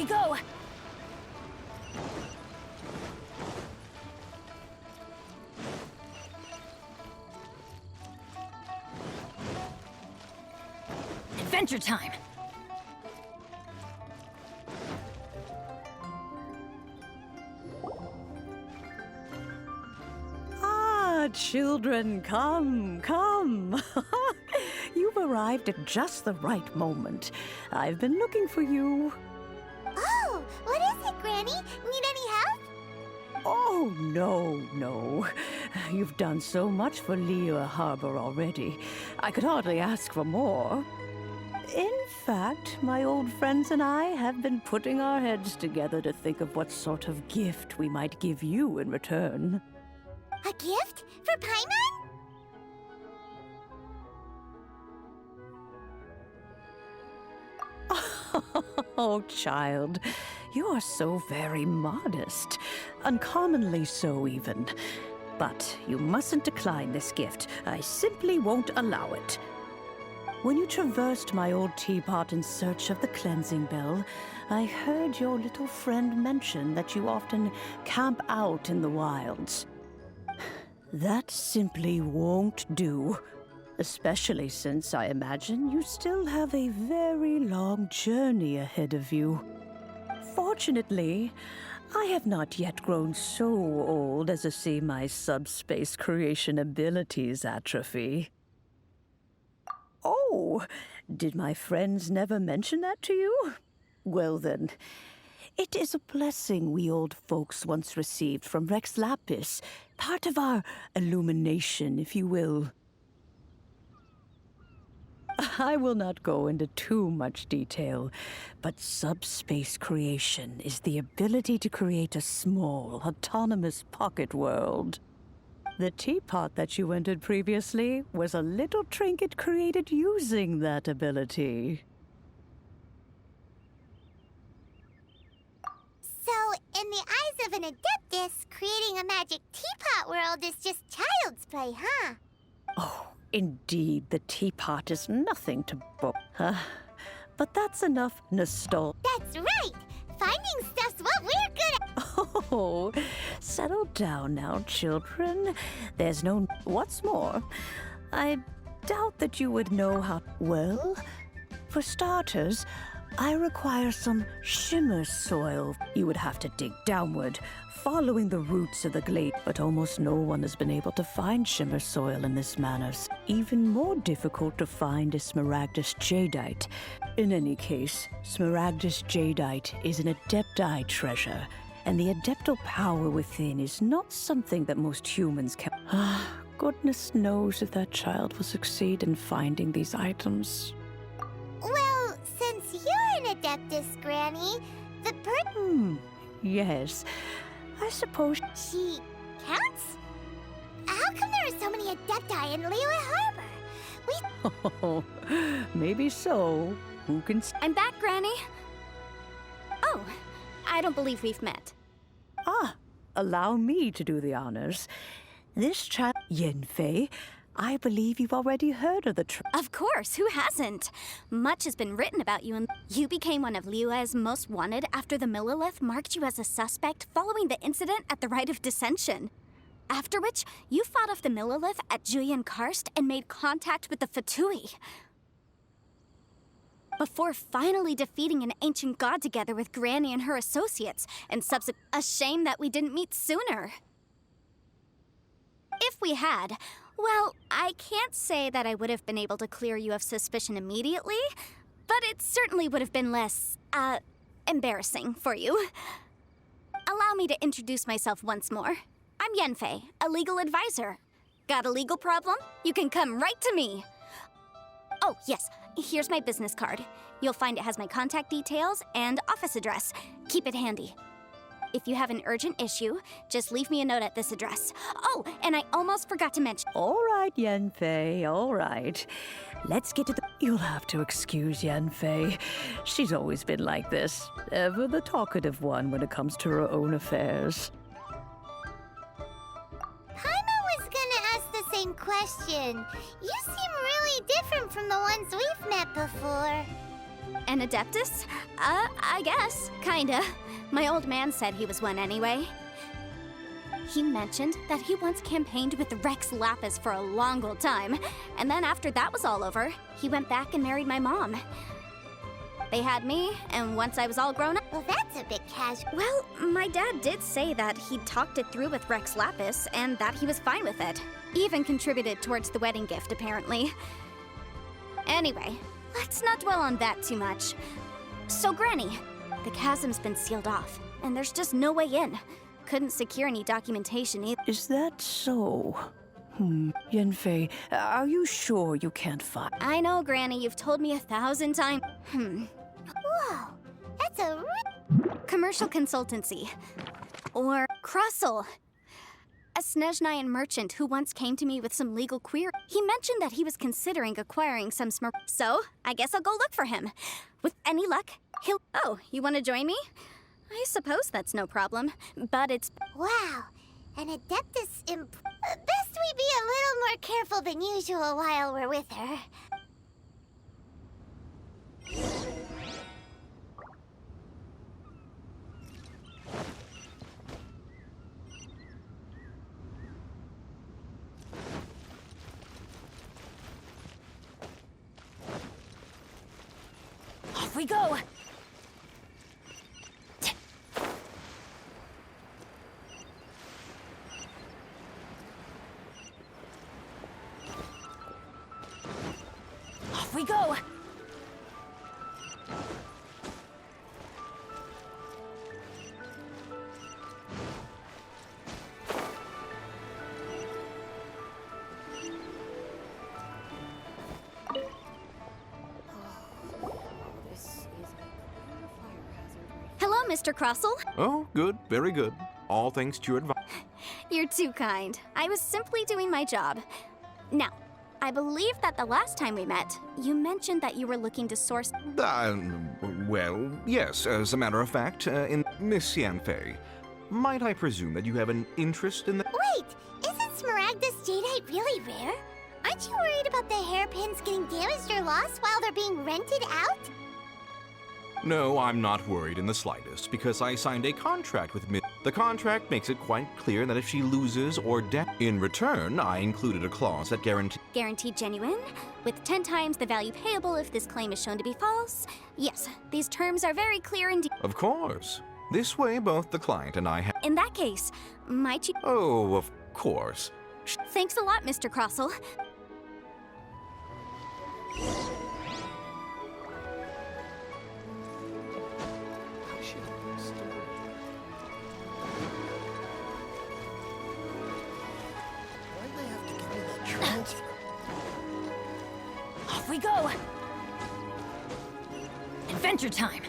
we go! Adventure time! Ah, children, come, come. You've arrived at just the right moment. I've been looking for you. Oh, what is it, Granny? Need any help? Oh, no. You've done so much for Liyue Harbor already. I could hardly ask for more. In fact, my old friends and I have been putting our heads together to think of what sort of gift we might give you in return. A gift? For Paimon? Oh, child, you are so very modest. Uncommonly so, even. But you mustn't decline this gift. I simply won't allow it. When you traversed my old teapot in search of the cleansing bell, I heard your little friend mention that you often camp out in the wilds. That simply won't do. Especially since I imagine you still have a very long journey ahead of you. Fortunately, I have not yet grown so old as to see my subspace creation abilities atrophy. Oh, did my friends never mention that to you? Well then, it is a blessing we old folks once received from Rex Lapis, part of our illumination, if you will. I will not go into too much detail, but subspace creation is the ability to create a small, autonomous pocket world. The teapot that you entered previously was a little trinket created using that ability. So, in the eyes of an Adeptus, creating a magic teapot world is just child's play, huh? Oh, indeed, the teapot is nothing to but that's enough nostalgia. That's right! Finding stuff's what we're good at! Oh, settle down now, children. There's no... What's more, I doubt that you would know how... Well, for starters, I require some shimmer soil. You would have to dig downward, following the roots of the glade, but almost no one has been able to find shimmer soil in this manner. Even more difficult to find is smaragdus jadeite. In any case, smaragdus jadeite is an adepti treasure, and the adeptal power within is not something that most humans can... Goodness knows if that child will succeed in finding these items. Well, since you're an Adeptus, Granny, the Yes. I suppose... She counts? How come there are so many Adepti in Liyue Harbor? Oh, maybe so. Who can... I'm back, Granny. Oh, I don't believe we've met. Allow me to do the honors. This child, Yanfei, I believe you've already heard of the Of course, who hasn't? Much has been written about you, and you became one of Liyue's most wanted after the Millilith marked you as a suspect following the incident at the Rite of Dissension. After which, you fought off the Millilith at Julian Karst and made contact with the Fatui. Before finally defeating an ancient god together with Granny and her associates, and a shame that we didn't meet sooner. If we had, well, I can't say that I would have been able to clear you of suspicion immediately, but it certainly would have been less, embarrassing for you. Allow me to introduce myself once more. I'm Yanfei, a legal advisor. Got a legal problem? You can come right to me. Oh, yes, here's my business card. You'll find it has my contact details and office address. Keep it handy. If you have an urgent issue, just leave me a note at this address. Oh, and I almost forgot to mention... All right, Yanfei, all right. Let's get to the... You'll have to excuse Yanfei. She's always been like this. Ever the talkative one when it comes to her own affairs. Paimon was gonna ask the same question. You seem really different from the ones we've met before. An Adeptus? I guess. Kinda. My old man said he was one anyway. He mentioned that he once campaigned with Rex Lapis for a long old time, and then after that was all over, he went back and married my mom. They had me, and once I was all grown up... Well, that's a bit casual. Well, my dad did say that he'd talked it through with Rex Lapis, and that he was fine with it. Even contributed towards the wedding gift, apparently. Anyway, let's not dwell on that too much. So, Granny, the chasm's been sealed off, and there's just no way in. Couldn't secure any documentation either. Is that so? Yanfei, are you sure you can't find? I know, Granny, you've told me 1,000 times. Whoa, that's a Commercial consultancy. Or Crossel. A Snezhnayan merchant who once came to me with some legal query. He mentioned that he was considering acquiring some So, I guess I'll go look for him. With any luck, he'll... Oh, you want to join me? I suppose that's no problem, but it's... Wow, an Adeptus Best we be a little more careful than usual while we're with her. Off we go! Off we go! Hello, Mr. Crossel. Oh, good, very good. All thanks to your advice. You're too kind. I was simply doing my job. Now, I believe that the last time we met, you mentioned that you were looking to source... Well, yes, as a matter of fact, in Miss Yanfei, might I presume that you have an interest in the... Wait, isn't Smaragdus jadeite really rare? Aren't you worried about the hairpins getting damaged or lost while they're being rented out? No, I'm not worried in the slightest, because I signed a contract with Miss... The contract makes it quite clear that if she loses or in return, I included a clause that Guaranteed genuine, with 10 times the value payable if this claim is shown to be false. Yes, these terms are very clear indeed. Of course. This way, both the client and I have... In that case, might you... Oh, of course. Thanks a lot, Mr. Crossel. Off we go! Adventure time!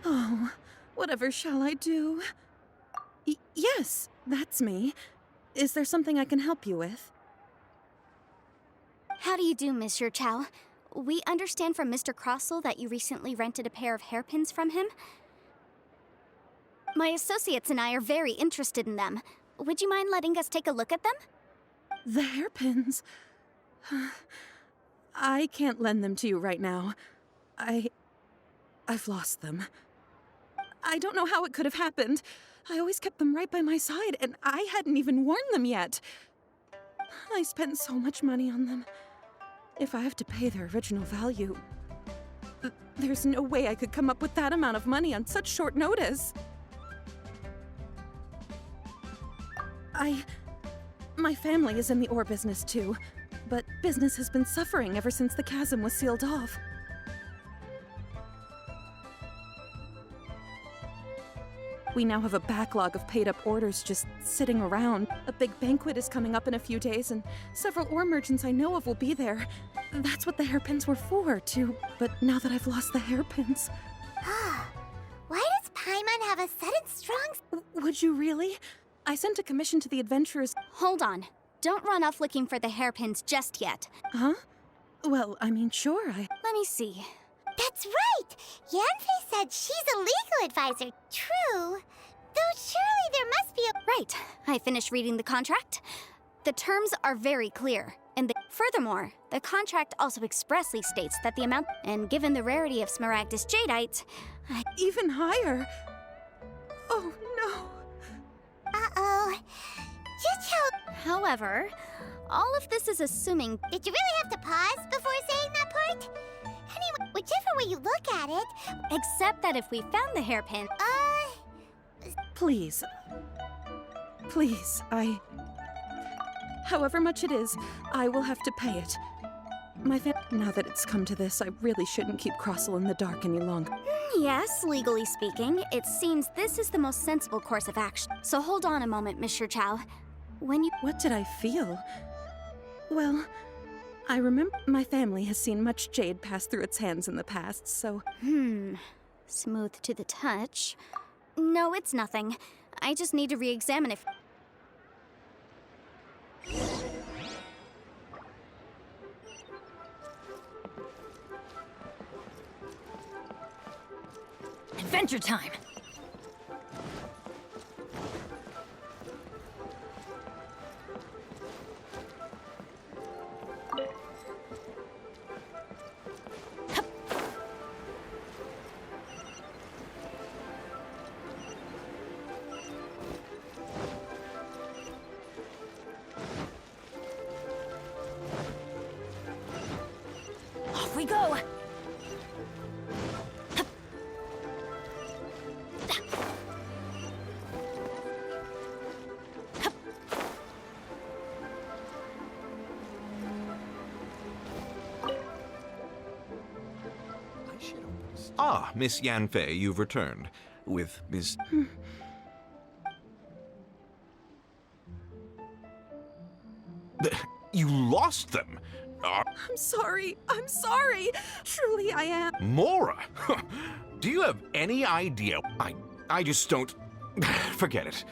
Oh, whatever shall I do? Yes, that's me. Is there something I can help you with? How do you do, Monsieur Chow? We understand from Mr. Crossel that you recently rented a pair of hairpins from him. My associates and I are very interested in them. Would you mind letting us take a look at them? The hairpins? I can't lend them to you right now. I've lost them. I don't know how it could have happened. I always kept them right by my side, and I hadn't even worn them yet. I spent so much money on them. If I have to pay their original value, there's no way I could come up with that amount of money on such short notice. My family is in the ore business too, but business has been suffering ever since the chasm was sealed off. We now have a backlog of paid-up orders just sitting around. A big banquet is coming up in a few days, and several ore merchants I know of will be there. That's what the hairpins were for, too. But now that I've lost the hairpins... Why Paimon have a sudden strong... Would you really? I sent a commission to the adventurers. Hold on. Don't run off looking for the hairpins just yet. Huh? Well, I mean, sure, Let me see. That's right! Yanfei said she's a legal advisor. True. Though surely there must be a... Right. I finished reading the contract. The terms are very clear. Furthermore, the contract also expressly states that the amount... And given the rarity of Smaragdus Jadeite, even higher. Oh, no. Uh-oh. Just how... However, all of this is assuming... Did you really have to pause before saying that part? Anyway, whichever way you look at it... Except that if we found the hairpin... Please. Please, However much it is, I will have to pay it. Now that it's come to this, I really shouldn't keep Crossel in the dark any longer. Yes, legally speaking, it seems this is the most sensible course of action. So hold on a moment, Mr. Chow. What did I feel? Well, I remember my family has seen much jade pass through its hands in the past, so... Smooth to the touch. No, it's nothing. I just need to re-examine if... Adventure time! Off we go! Ah, Miss Yanfei, you've returned. With Miss... You lost them! I'm sorry. Truly, I am. Mora! Do you have any idea? I just don't... Forget it.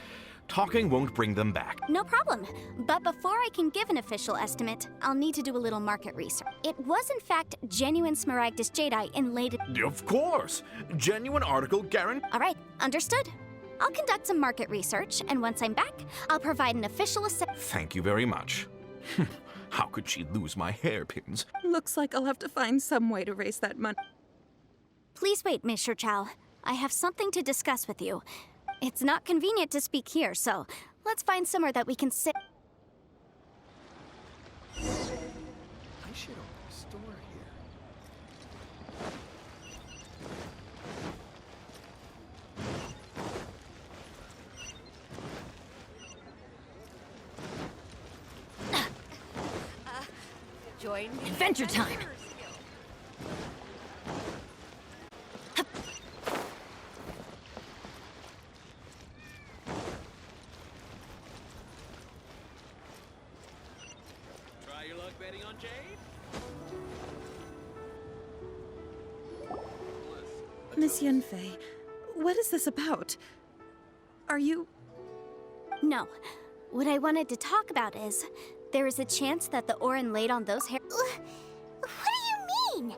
Talking won't bring them back. No problem. But before I can give an official estimate, I'll need to do a little market research. It was in fact genuine Smaragdus Jadeite inlaid... Of course! Genuine article guaranteed. All right, understood. I'll conduct some market research, and once I'm back, I'll provide an official Thank you very much. How could she lose my hairpins? Looks like I'll have to find some way to raise that money. Please wait, Mr. Chow. I have something to discuss with you. It's not convenient to speak here, so let's find somewhere that we can sit. I should open a store here. Join Adventure time! Try your luck betting on Jade? Miss Yanfei, what is this about? Are you... No. What I wanted to talk about is, there is a chance that the ore inlaid on those hair... What do you mean?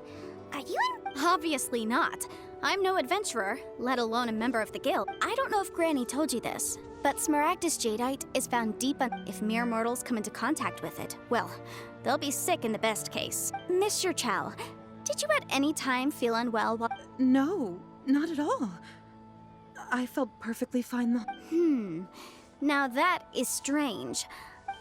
Are you in... Obviously not. I'm no adventurer, let alone a member of the guild. I don't know if Granny told you this, but Smaragdus Jadeite is found deep if mere mortals come into contact with it, well, they'll be sick in the best case. Mr. Chow, did you at any time feel unwell while... No, not at all. I felt perfectly fine the... Now that is strange.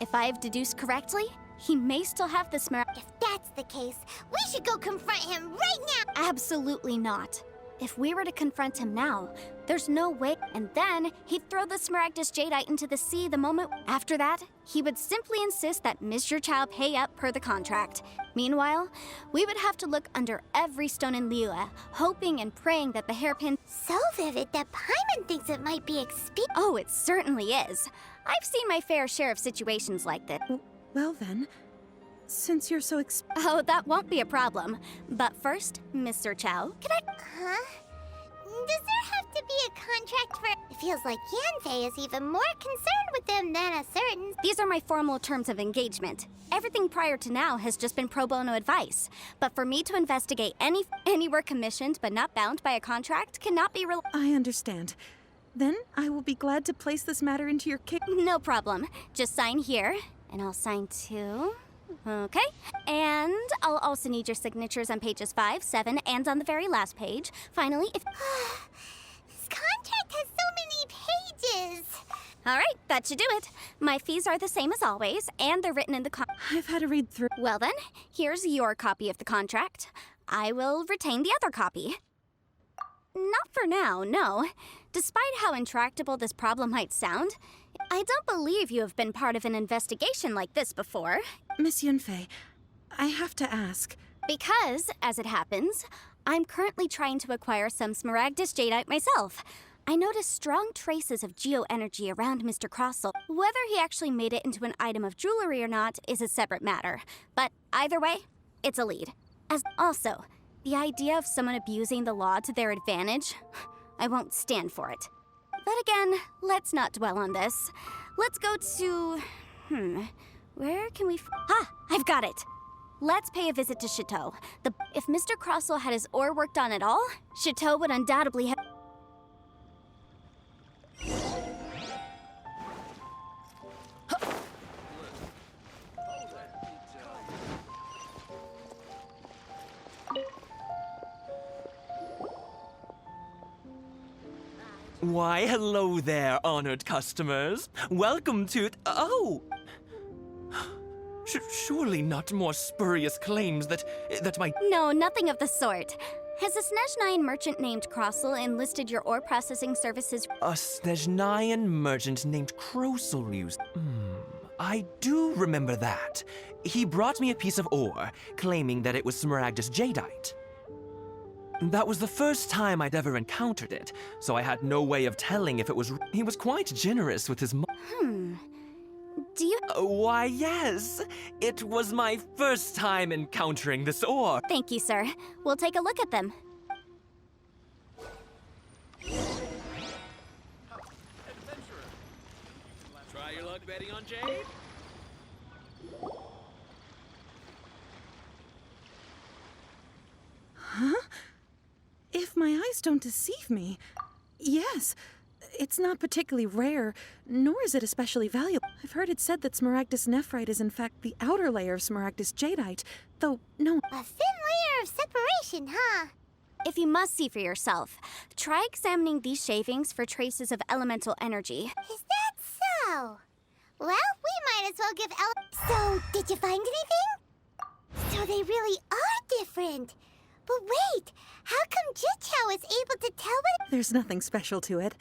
If I've deduced correctly, he may still have the If that's the case, we should go confront him right now! Absolutely not. If we were to confront him now, there's no way. And then he'd throw the Smaragdus Jadeite into the sea the moment. After that, he would simply insist that Mr. Chow pay up per the contract. Meanwhile, we would have to look under every stone in Liyue, hoping and praying that the hairpin... So vivid that Paimon thinks it might be Oh, it certainly is. I've seen my fair share of situations like this. Well then, since you're so Oh, that won't be a problem. But first, Mr. Chow, can I... Huh? Does there have to be a contract for... It feels like Yanfei is even more concerned with them than a certain... These are my formal terms of engagement. Everything prior to now has just been pro bono advice. But for me to investigate any work commissioned but not bound by a contract cannot be I understand. Then I will be glad to place this matter into your care. No problem. Just sign here, and I'll sign too. Okay. And I'll also need your signatures on pages 5, 7, and on the very last page. Finally, if... This contract has so many pages. All right, that should do it. My fees are the same as always, and they're written in the I've had a read through. Well then, here's your copy of the contract. I will retain the other copy. Not for now, no. Despite how intractable this problem might sound, I don't believe you have been part of an investigation like this before. Miss Yunfei, I have to ask. Because, as it happens, I'm currently trying to acquire some Smaragdus Jadeite myself. I noticed strong traces of geoenergy around Mr. Crossel. Whether he actually made it into an item of jewelry or not is a separate matter. But either way, it's a lead. Also, the idea of someone abusing the law to their advantage, I won't stand for it. But again, let's not dwell on this. Let's go to... where can we... I've got it! Let's pay a visit to Chateau. If Mr. Crossel had his ore worked on at all, Chateau would undoubtedly have... Why, hello there, honored customers. Welcome to... Oh! Surely not more spurious claims that my... No, nothing of the sort. Has a Snezhnayan merchant named Crossel enlisted your ore processing services? A Snezhnayan merchant named Crossel used... I do remember that. He brought me a piece of ore, claiming that it was Smaragdus Jadeite. That was the first time I'd ever encountered it, so I had no way of telling if it was... He was quite generous with his Do you... Why, yes. It was my first time encountering this ore. Thank you, sir. We'll take a look at them. Try your luck betting on Jade? If my eyes don't deceive me, yes. It's not particularly rare, nor is it especially valuable. I've heard it said that Smaragdus nephrite is in fact the outer layer of Smaragdus jadeite, though no... A thin layer of separation, huh? If you must see for yourself, try examining these shavings for traces of elemental energy. Is that so? Well, we might as well give So, did you find anything? So they really are different. But wait, how come Jichao is able to tell what... There's nothing special to it.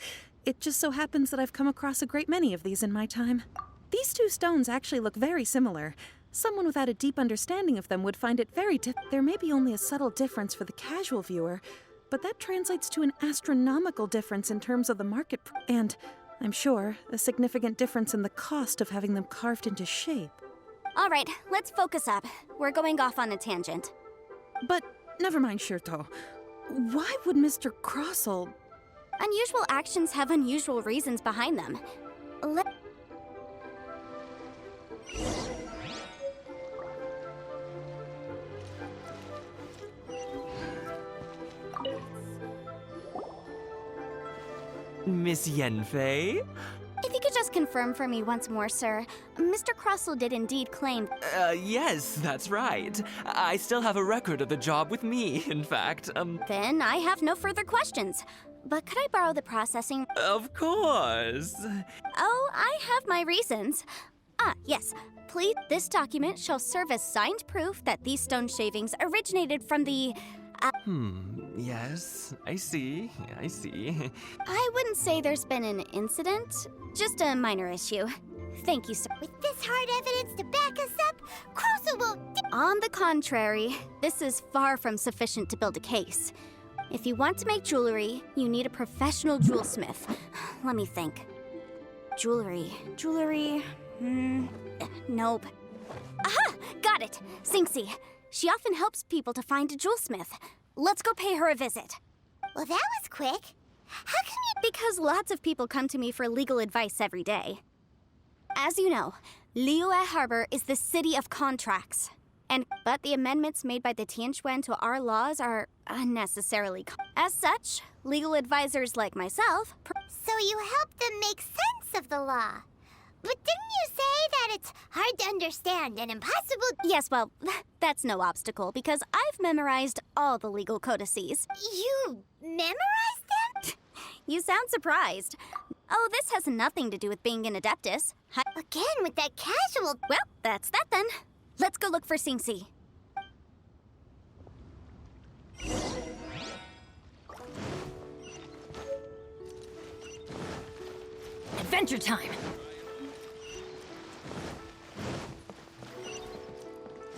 It just so happens that I've come across a great many of these in my time. These two stones actually look very similar. Someone without a deep understanding of them would find it very There may be only a subtle difference for the casual viewer, but that translates to an astronomical difference in terms of the market and, I'm sure, a significant difference in the cost of having them carved into shape. All right, let's focus up. We're going off on a tangent. But never mind, Shirto. Why would Mr. Crossel... Unusual actions have unusual reasons behind them. Miss Yanfei? If you could just confirm for me once more, sir. Mr. Crossel did indeed claim... Yes, that's right. I still have a record of the job with me, in fact. Then I have no further questions. But could I borrow the processing... Of course. Oh, I have my reasons. Yes. Please, this document shall serve as signed proof that these stone shavings originated from the... Yes, I see. I wouldn't say there's been an incident, just a minor issue. Thank you, sir. With this hard evidence to back us up, Crossel will... On the contrary, this is far from sufficient to build a case. If you want to make jewelry, you need a professional jewelsmith. Let me think. Jewelry. Nope. Aha! Got it! Sinxie. She often helps people to find a jewelsmith. Let's go pay her a visit. Well, that was quick. How come you... Because lots of people come to me for legal advice every day. As you know, Liyue Harbor is the city of contracts. But the amendments made by the Tianquan to our laws are unnecessarily... As such, legal advisors like myself... So you help them make sense of the law. But didn't you say that it's hard to understand and impossible... Yes, well, that's no obstacle, because I've memorized all the legal codices. You memorized them? You sound surprised. Oh, this has nothing to do with being an adeptus. Again, with that casual... Well, that's that then. Let's go look for Singsi. Adventure time!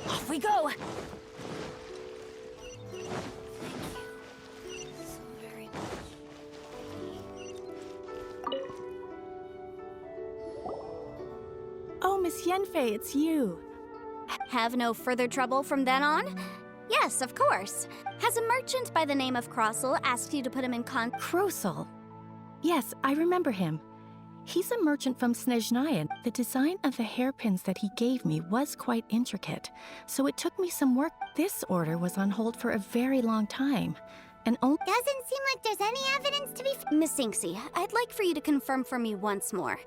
Off we go! Oh, Miss Yenfei, it's you. Have no further trouble from then on? Yes, of course. Has a merchant by the name of Crossel asked you to put him in Krosel. Yes, I remember him. He's a merchant from Snezhnayan. The design of the hairpins that he gave me was quite intricate, so it took me some work. This order was on hold for a very long time, and Doesn't seem like there's any evidence to be... Miss Singsi, I'd like for you to confirm for me once more.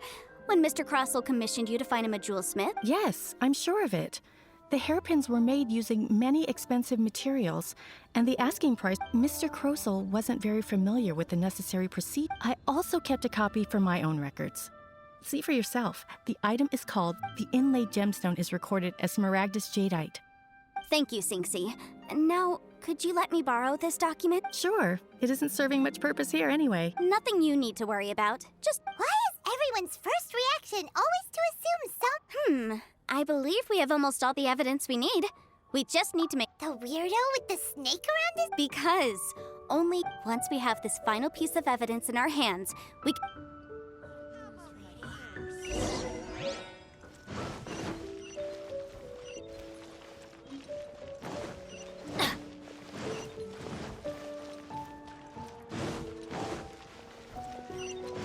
When Mr. Crossel commissioned you to find him a jewelsmith? Yes, I'm sure of it. The hairpins were made using many expensive materials, and the asking price... Mr. Crossel wasn't very familiar with the necessary procedure. I also kept a copy for my own records. See for yourself. The item is called... The inlaid gemstone is recorded as Smaragdus Jadeite. Thank you, Singsi. Now, could you let me borrow this document? Sure. It isn't serving much purpose here anyway. Nothing you need to worry about. Just... Why is everyone's first reaction always to assume some... I believe we have almost all the evidence we need. We just need to make... The weirdo with the snake around his... Because only once we have this final piece of evidence in our hands, we...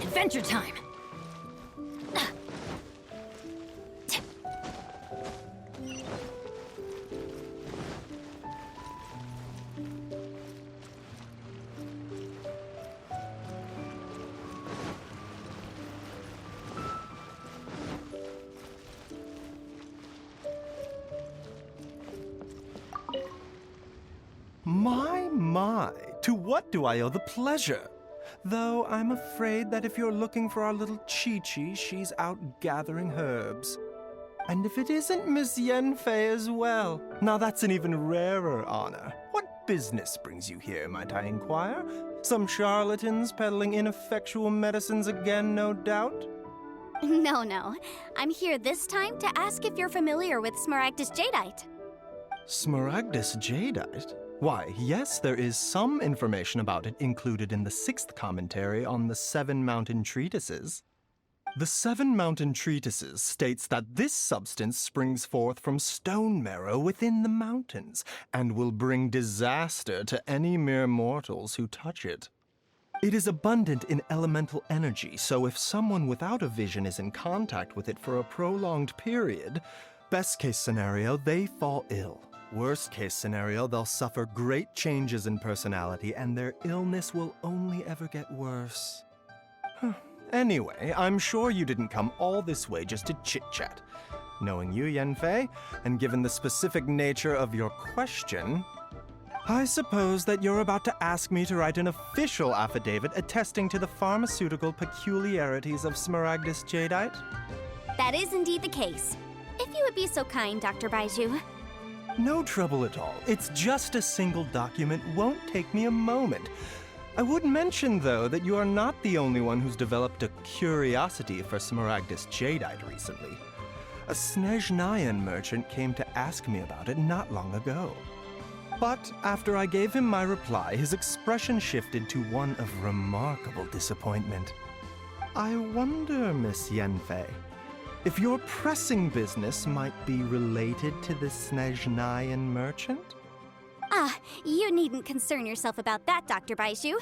Adventure time! My, to what do I owe the pleasure? Though I'm afraid that if you're looking for our little Chi-Chi, she's out gathering herbs. And if it isn't Miss Yenfei as well, now that's an even rarer honor. What business brings you here, might I inquire? Some charlatans peddling ineffectual medicines again, no doubt? No. I'm here this time to ask if you're familiar with Smaragdus Jadeite. Smaragdus Jadeite? Why, yes, there is some information about it included in the 6th commentary on the 7 Mountain Treatises. The 7 Mountain Treatises states that this substance springs forth from stone marrow within the mountains, and will bring disaster to any mere mortals who touch it. It is abundant in elemental energy, so if someone without a vision is in contact with it for a prolonged period, best case scenario, they fall ill. Worst case scenario, they'll suffer great changes in personality, and their illness will only ever get worse. Anyway, I'm sure you didn't come all this way just to chit-chat. Knowing you, Yenfei, and given the specific nature of your question, I suppose that you're about to ask me to write an official affidavit attesting to the pharmaceutical peculiarities of Smaragdus Jadeite? That is indeed the case. If you would be so kind, Dr. Baiju. No trouble at all. It's just a single document. Won't take me a moment. I would mention, though, that you are not the only one who's developed a curiosity for Smaragdus Jadeite recently. A Snezhnayan merchant came to ask me about it not long ago. But after I gave him my reply, his expression shifted to one of remarkable disappointment. I wonder, Miss Yenfei, if your pressing business might be related to the Snezhnayan merchant? Ah, you needn't concern yourself about that, Dr. Baiju.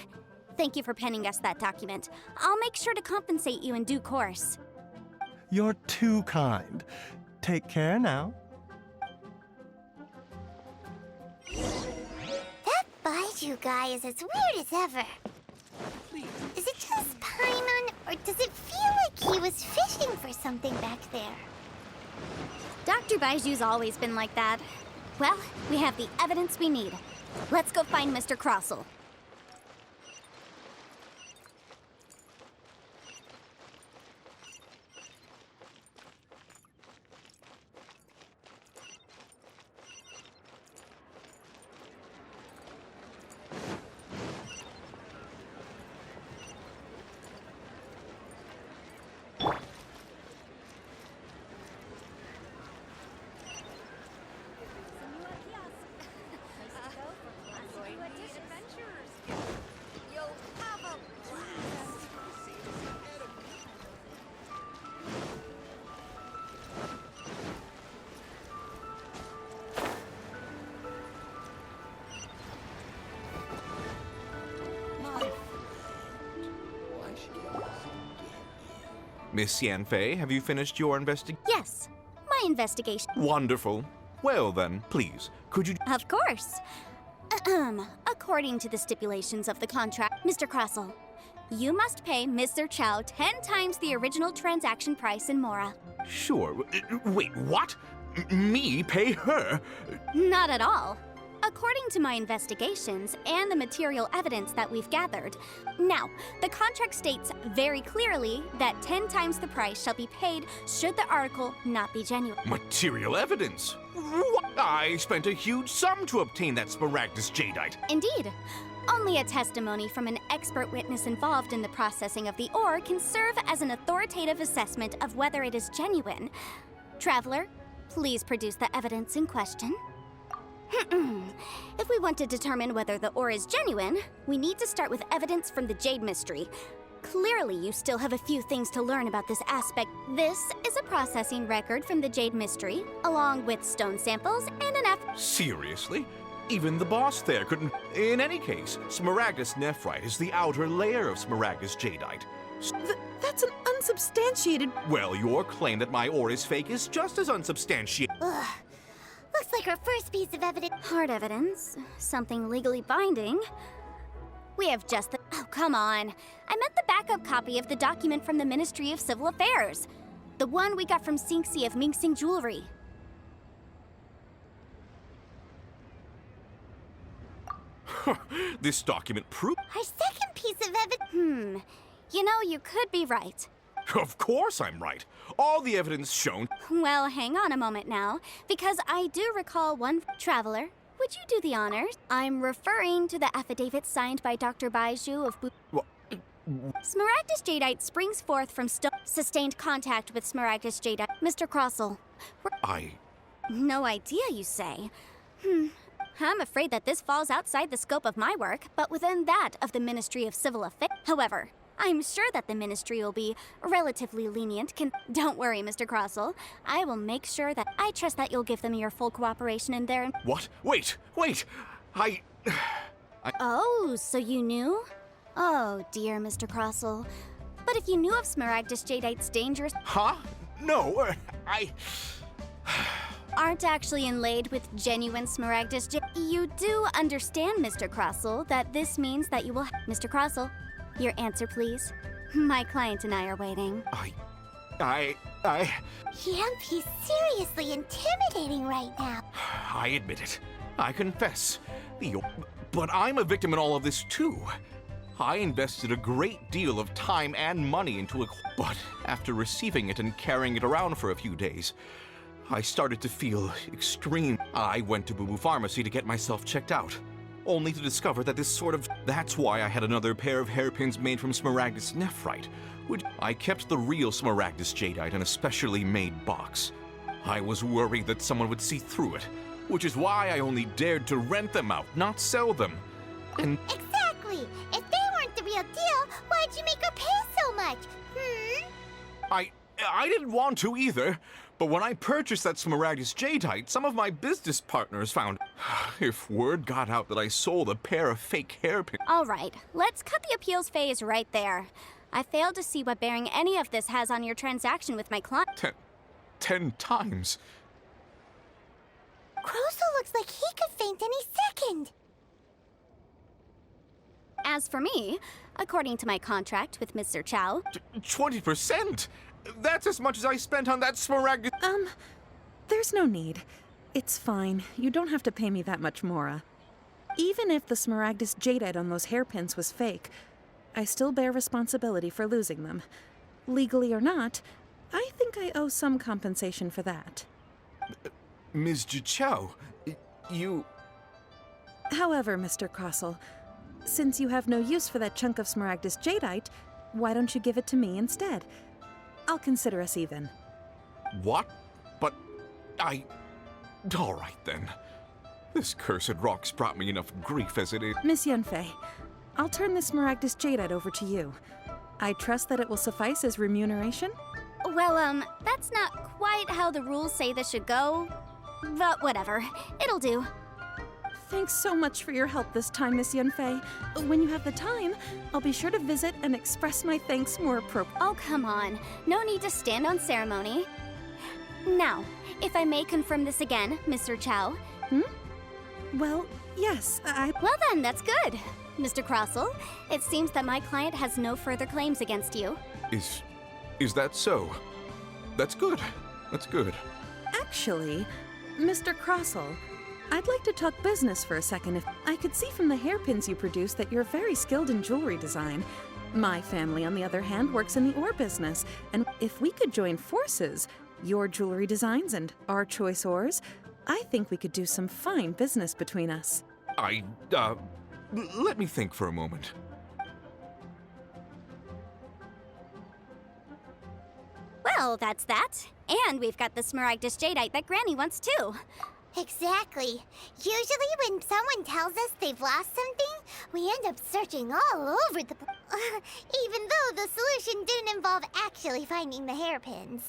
Thank you for penning us that document. I'll make sure to compensate you in due course. You're too kind. Take care now. That Baiju guy is as weird as ever. Is it just Paimon, or does it feel like he was fishing for something back there? Dr. Baiju's always been like that. Well, we have the evidence we need. Let's go find Mr. Crossel. Miss Yanfei, have you finished your investigation? Yes, my investigation. Wonderful. Well then, please, could you... Of course. According to the stipulations of the contract, Mr. Crossel, you must pay Mr. Chow 10 times the original transaction price in Mora. Sure. Wait, what? Me pay her? Not at all. According to my investigations and the material evidence that we've gathered. Now, the contract states very clearly that 10 times the price shall be paid should the article not be genuine. Material evidence? What? I spent a huge sum to obtain that Smaragdus jadeite. Indeed. Only a testimony from an expert witness involved in the processing of the ore can serve as an authoritative assessment of whether it is genuine. Traveler, please produce the evidence in question. If we want to determine whether the ore is genuine, we need to start with evidence from the Jade Mystery. Clearly, you still have a few things to learn about this aspect. This is a processing record from the Jade Mystery, along with stone samples and an Seriously? Even the boss there couldn't... In any case, Smaragdus nephrite is the outer layer of Smaragdus jadeite. That's an unsubstantiated... Well, your claim that my ore is fake is just as unsubstantiated. Ugh. Looks like our first piece of evidence. hard evidence, something legally binding. We have just the... Oh, come on. I meant the backup copy of the document from the Ministry of Civil Affairs. The one we got from Sinxi of Mingsing Jewelry. This document proves... Our second piece of evidence. You know, you could be right. Of course I'm right. All the evidence shown... Well, hang on a moment now, because I do recall one... Traveler, would you do the honors? I'm referring to the affidavit signed by Dr. Baiju of What? Smaragdus jadeite springs forth from sustained contact with Smaragdus jadeite. Mr. Crossel. No idea, you say? I'm afraid that this falls outside the scope of my work, but within that of the Ministry of Civil Affairs. However, I'm sure that the Ministry will be relatively lenient. Don't worry, Mr. Crossel. I will make sure that I trust that you'll give them your full cooperation in their... What? Wait! Oh, so you knew? Oh, dear, Mr. Crossel. But if you knew of Smaragdus jadeite's dangerous... Huh? No, aren't actually inlaid with genuine Smaragdus You do understand, Mr. Crossel, that this means that you will... Mr. Crossel, your answer, please. My client and I are waiting. Yep, he's seriously intimidating right now. I admit it. I confess. But I'm a victim in all of this, too. I invested a great deal of time and money into it, but after receiving it and carrying it around for a few days, I started to feel extreme. I went to Boo Boo Pharmacy to get myself checked out, only to discover that That's why I had another pair of hairpins made from Smaragdus nephrite, which I kept the real Smaragdus jadeite in a specially made box. I was worried that someone would see through it, which is why I only dared to rent them out, not sell them. And Exactly! If they weren't the real deal, why'd you make her pay so much? I didn't want to either, But when I purchased that Smaragdus Jadeite, some of my business partners found... If word got out that I sold a pair of fake hairpins... All right, let's cut the appeals phase right there. I failed to see what bearing any of this has on your transaction with my client. 10 times. Crosel looks like he could faint any second. As for me, according to my contract with Mr. Chow, 20%? That's as much as I spent on that Smaragdus... There's no need. It's fine. You don't have to pay me that much, Mora. Even if the Smaragdus Jadeite on those hairpins was fake, I still bear responsibility for losing them. Legally or not, I think I owe some compensation for that. Ms. Jichao, you... However, Mr. Crosel, since you have no use for that chunk of Smaragdus Jadeite, why don't you give it to me instead? I'll consider us even. What? But all right, then. This cursed rock's brought me enough grief as it is. Miss Yunfei, I'll turn this Smaragdus Jadeite over to you. I trust that it will suffice as remuneration? well, that's not quite how the rules say this should go. But whatever, it'll do. Thanks so much for your help this time, Miss Yunfei. When you have the time, I'll be sure to visit and express my thanks more appropriately. Oh, come on. No need to stand on ceremony. Now, if I may confirm this again, Mr. Chow. Well, yes, Well then, that's good. Mr. Crosel, it seems that my client has no further claims against you. Is that so? That's good. That's good. Actually, Mr. Crosel, I'd like to talk business for a second. If I could see from the hairpins you produce that you're very skilled in jewelry design. My family, on the other hand, works in the ore business, and if we could join forces, your jewelry designs and our choice ores, I think we could do some fine business between us. Let me think for a moment. Well, that's that. And we've got the Smaragdus Jadeite that Granny wants too. Exactly. Usually when someone tells us they've lost something, we end up searching all over the even though the solution didn't involve actually finding the hairpins.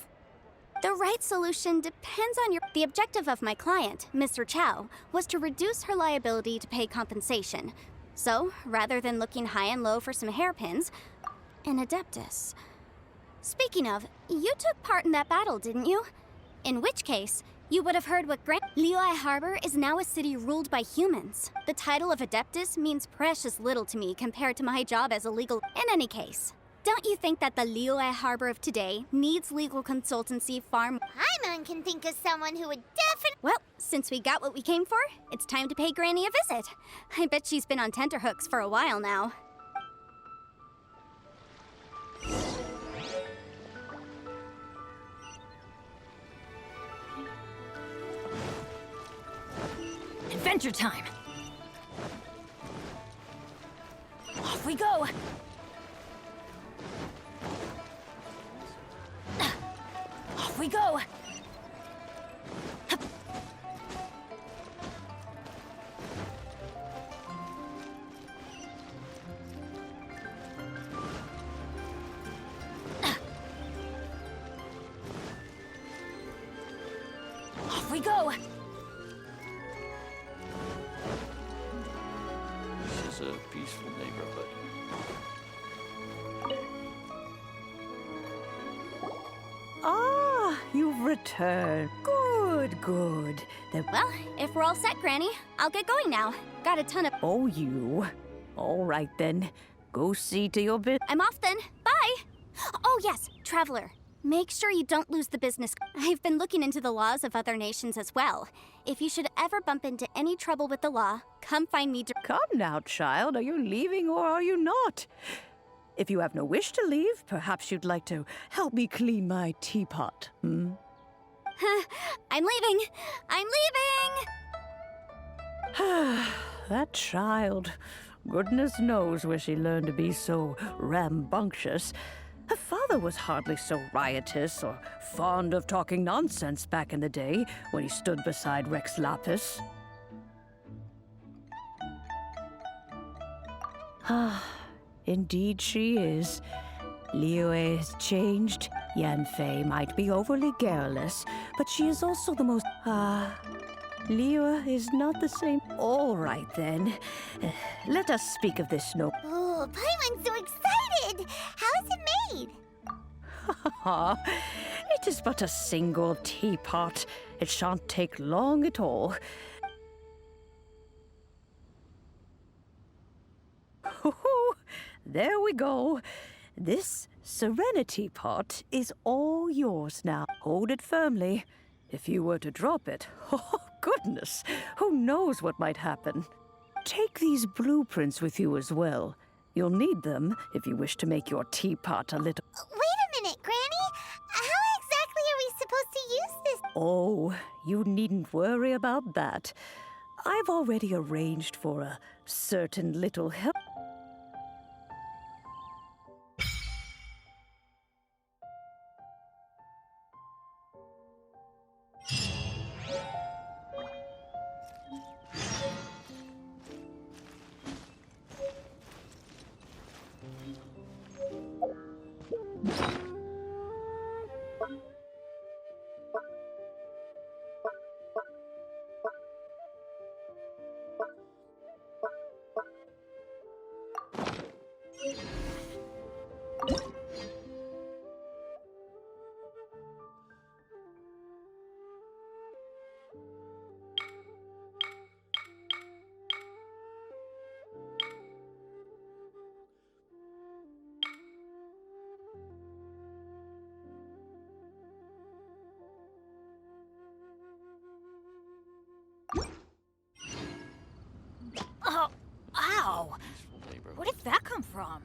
The right solution depends on your... The objective of my client, Mr. Chow, was to reduce her liability to pay compensation. So, rather than looking high and low for some hairpins, an adeptus. Speaking of, you took part in that battle, didn't you? In which case, you would have heard what Liyue Harbor is now a city ruled by humans. The title of adeptus means precious little to me compared to my job as a legal... In any case, don't you think that the Liyue Harbor of today needs legal consultancy far more? Paimon can think of someone who would definitely... Well, since we got what we came for, it's time to pay Granny a visit. I bet she's been on tenterhooks for a while now. Adventure time! Off we go! Off we go! Off we go! This is a peaceful neighborhood. Ah, you've returned. Good, good. Well, if we're all set, Granny, I'll get going now. Got a ton of... Oh, you. All right, then. Go see to your bit. I'm off then. Bye! Oh, yes, Traveler. Make sure you don't lose the business. I've been looking into the laws of other nations as well. If you should ever bump into any trouble with the law, come find me. Come now, child. Are you leaving or are you not? If you have no wish to leave, perhaps you'd like to help me clean my teapot, I'm leaving! I'm leaving! That child. Goodness knows where she learned to be so rambunctious. Her father was hardly so riotous or fond of talking nonsense back in the day when he stood beside Rex Lapis. Ah, indeed she is. Liyue has changed Yanfei might be overly garrulous, but she is also the most... Liyue is not the same. All right, then. Let us speak of this no... Oh, Paimon's so excited! How is it made? It is but a single teapot. It shan't take long at all. There we go. This Serenity pot is all yours now. Hold it firmly. If you were to drop it, oh goodness, who knows what might happen. Take these blueprints with you as well. You'll need them if you wish to make your teapot a little... Wait a minute, Granny! How exactly are we supposed to use this? Oh, you needn't worry about that. I've already arranged for a certain little help. Oh, ow! Peaceful neighborhood. Where did that come from?